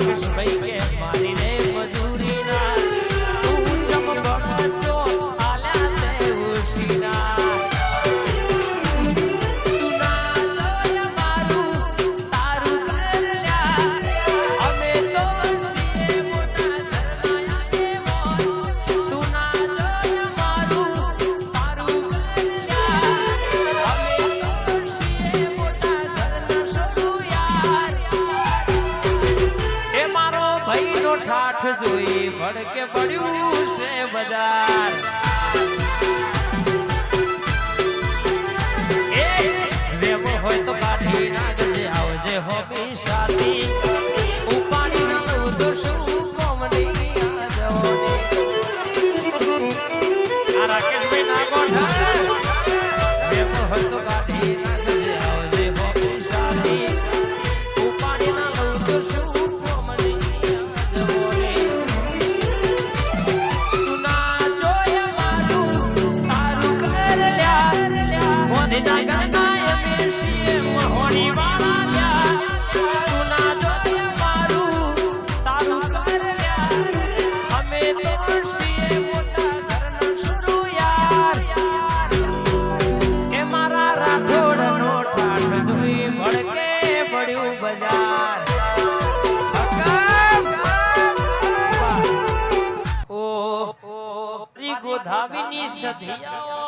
કિશભાઈ કે મારી રે મજૂરી ના તું ચમકણ છો આલ્યા તે ઉશીના તું ના જોય મારું તારું કરલ્યા અમે તો છીએ મોટા ઘરના એ મોન તું ના જોય મારું તારું કરલ્યા અમે તો છીએ મોટા ઘરના સસુ યાર એ મારો ભાઈ નો ઠાઠ જોઈ ભડકે પડ્યું છે બજાર એ રેમ હોય તો કાઢી નાખજે આવજે હોબી સાથી ઉપાડી નાખું તો શું કોમડી આ રાકેશભાઈ ના ગોઠા રેમ હોય તો કાઢી નાખજે આવજે હોબી સાથી ઉપાડી નાખું તો શું ગોધાવીની સધિયાઓ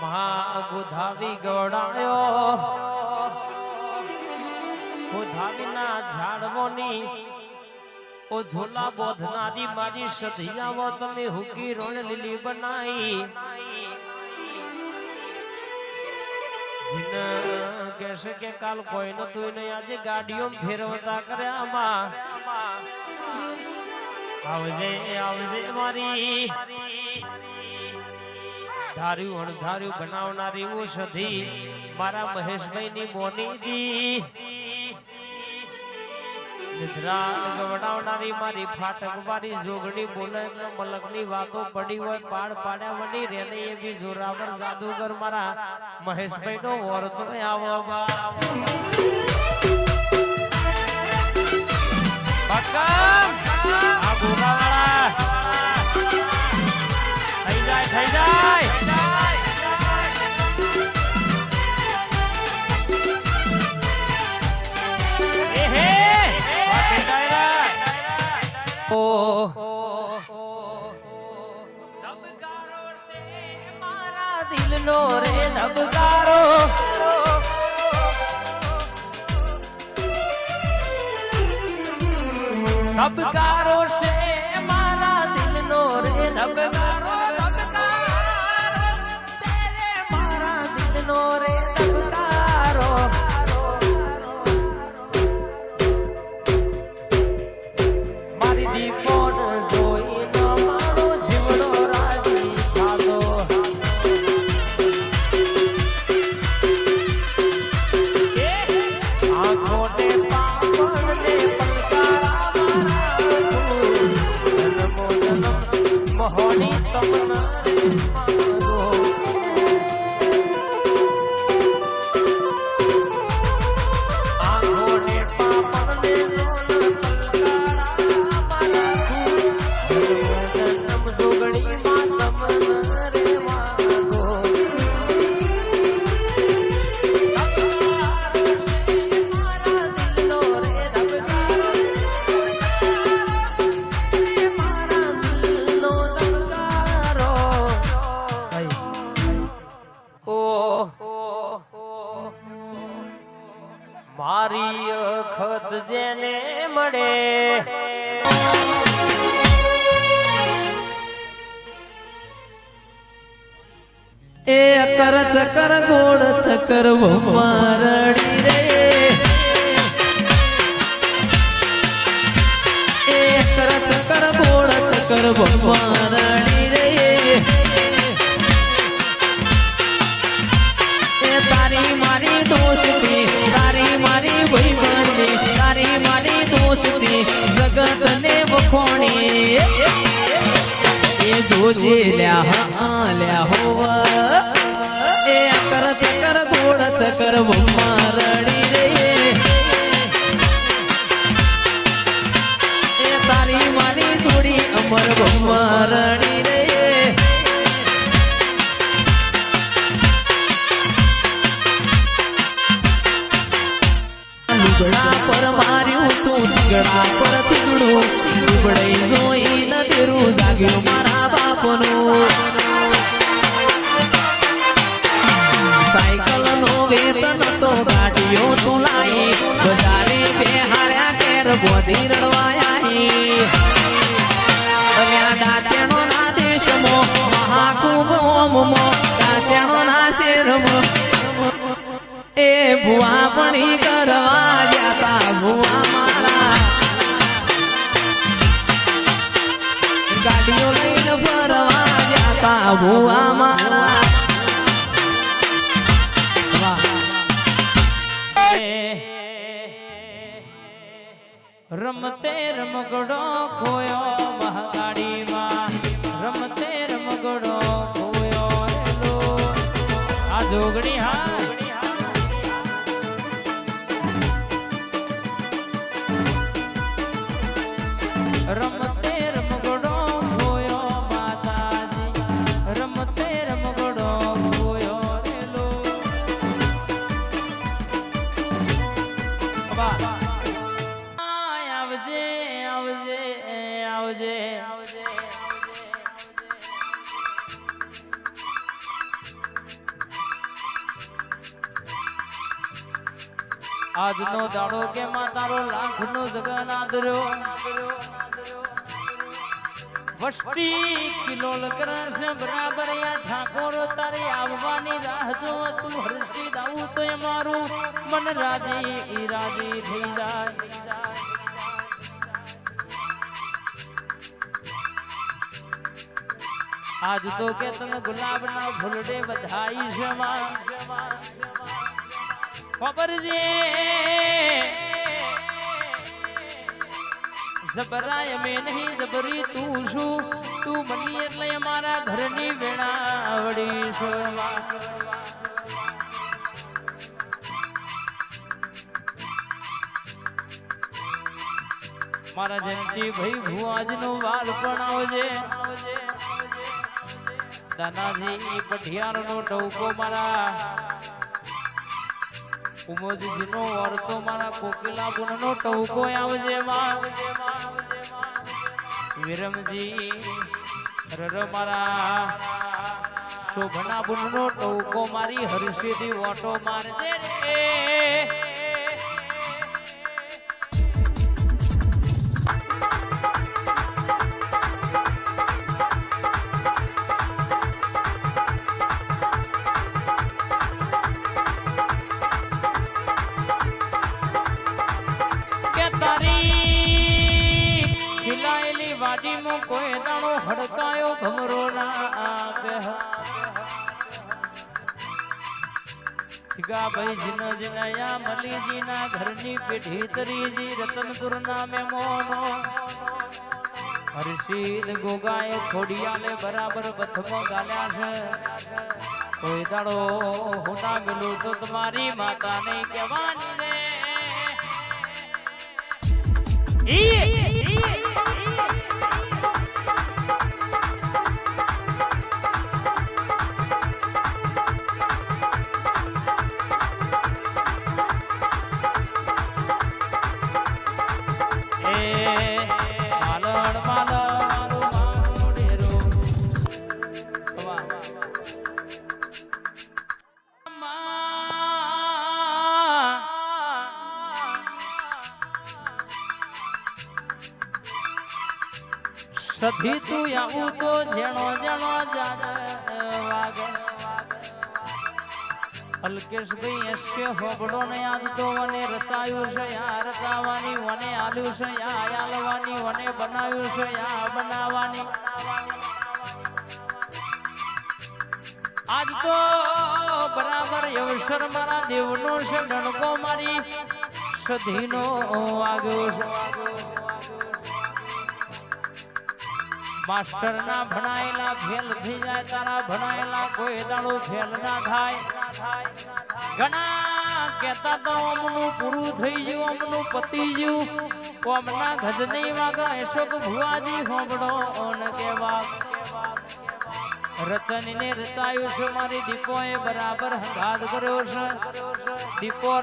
મહા ગોધાવી ગવડાયો ગોધાવીના ઝાડવોની ઓ ઝોલા બોધનારી મારી સધિયાઓ તમે હુકી રોણ લીલી બનાઈ કહેશે કે કાલ કોઈ નતું નહીં આજે ગાડીઓ ફેરવતા કર્યામાં આવજે આવજે મારી ધાર્યું અણધાર્યું બનાવનારી ઔષધી મારા મહેશભાઈ ની મોની દી નિદ્રા ગવડાવનારી મારી ફાટક મારી જોગણી બોલે મલક ની વાતો પડી હોય પાડ પાડ્યા વડી રેને એ બી જોરાવર જાદુગર મારા મહેશભાઈ નો વરતો આવો આ ગોગાવાળા થઈ જાય ધબકારો છે મારા દિલનો રે ધબકારો ધબકારો છે મારા દિલનો રે ધબકારો ધબકારો છે રે મારા દિલનો રે ધબકારો મારી દીપોન જોઈ ન મારો જીવડો રાજી થાતો આંખોને પાપણને પલકારા મારા જન્મો જન્મ મહોની તમના રે મારો આંખોને પાપણને મારી અખત જેને મળે એ અકર ચકર ગોળ ચકર મારડી રે એ અકર ચકર ગોળ ચકર મારડી રે એ તારી મારી દોસ્તી તારી મારી ભાઈબંધી તારી મારી દોસ્તી જગત ને વખોણી એ જોજે લ્યા હોવા એ ચકર ગોળ ચકર બમ્મા રડી રે એ તારી મારી જોડી અમર બમ્મા રડી રે લુગડા પર માર્યું તું થીગડા પર થીગડું ઉબડાઈ જોઈ ન તેરું જાગ્યું મારા બાપનું સાયકલ નો વેતન તો ગાડીઓ તું લાઈ બજારે બેહાર્યા કેર બોધી રડવાયા અલ્યા ડાચેણો ના દેશમો મહાકુંભ ઓમમો ડાચેણો ના શેરમો એ ભુવા પણી કરવા જાતા ભુવા મારા ગાડીઓ લઈને ફરવા જાતા ભુવા મારા રમતે રમગડો ખોયો મહાગાડીમાં રમતે રમગડો ખોયો રેલો આ જોગણી હા રમતે રમગડો ખોયો માતાજી રમતે રમગડો ખોયો રેલો આવજે આવજે આવજે આજનો દાડો કે માં તારો લાખનો જગન્નાથ રહ્યો વસ્તી કિલોલ કરશ બરાબર યા ઠાકોર તારી આવવાની રાહ જો તું હર્ષિત આવું તો મારું મન રાજી રાજી થઈ જાય આજ તો કે તને ગુલાબ ના ફૂલડે બધાઈ છે માં ખબર છે જબરાય મે નહીં જબરી તું છું તું બની એટલે અમારા ઘરની વેણાવડી છે મારા જયંતી ભાઈ ભુવાજ નો વાલ પણ આવજે દાનાજી પઠિયાર નો ટવકો મારા ઉમોદજી નો વર્તો મારા કોકિલા ગુણ નો ટવકો આવજે માં વિરમજી રર મારા શોભના બુન નો ટવકો મારી હર્ષિથી ઓટો મારજે રે વાડીમાં કોઈ દાણો હડકાયો ભમરો ના ભાઈ જીન જીનયા મલીજી ના ઘરની પેઢી તરીજી રતનપુર ના મેમોનો હર્ષિદ ગોગાએ ખોડિયાલે બરાબર બથમો ગાલ્યા છે કોઈ દાડો હોના મેલું તો તમારી માતા નહીં કહેવાની રે સધી તું આવું તો જેણો જેણો વાગે અલ્કેશભાઈ એસકે હોબડો ને યાદ તો મને રચાયું છે યા રચાવાની મને આલ્યું છે યા આલવાની મને બનાવ્યું છે યા બનાવવાની આજ તો બરાબર અવસર મારા દેવનો છે ડણકો મારી સધીનો વાગ્યો છે માસ્ટર ના ભણાયેલા ફેલ થઈ જાય તારા ભણાયેલા કોઈ દાડો ફેલ ના થાય ઘણા કહેતા તો અમનું પૂરું થઈ ગયું અમનું પતી ગયું કોમના ગજ નહીં વાગા અશોક ભુવાજી હોબડો ઓન કેવા રતન ને રતાયું છે મારી દીપોએ બરાબર હંગાત કર્યો છે દીપો